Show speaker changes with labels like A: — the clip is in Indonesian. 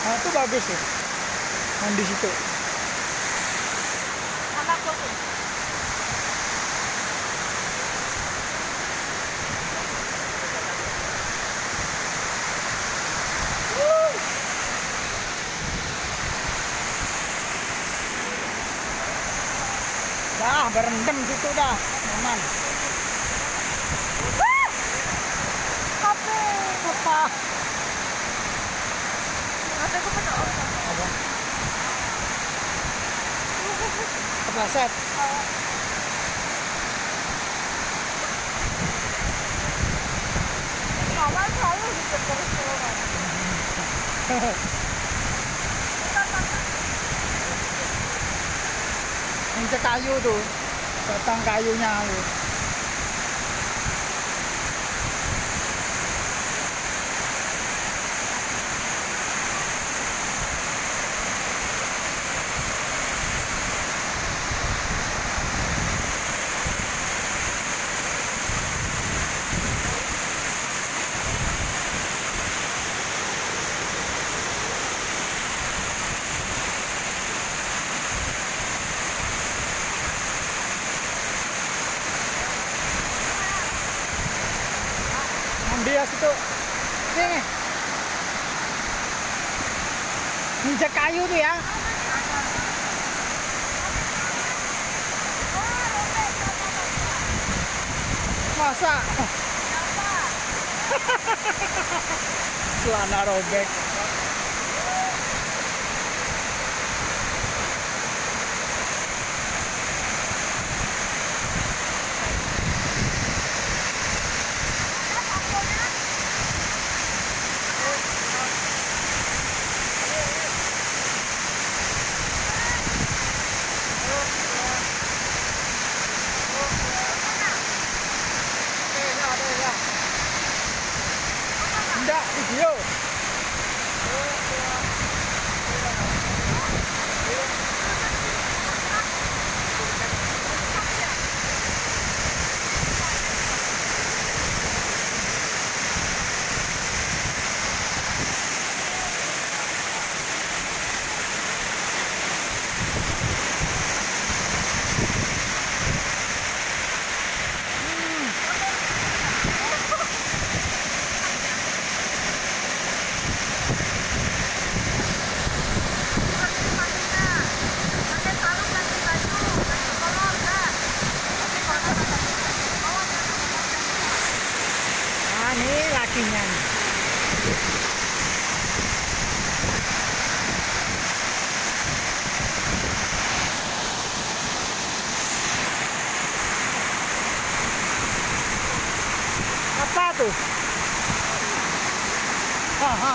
A: Nah, itu bagus tuh. Mandi situ.
B: Anakku tuh.
A: Dah, berendam situ dah. Nyaman.
B: Kape.
A: Apa?
B: Kape ku penuh.
A: Apa? Kepleset.
B: Mama selalu gitu terus terusan.
A: Injek kayu tuh. Batang kayunya tuh. Mandi ya situ. Nih. Injek kayu tuh ya. Masa? Celana robek. Enggak, video. Nah, nih lakinya nih. Apa tuh? Haha.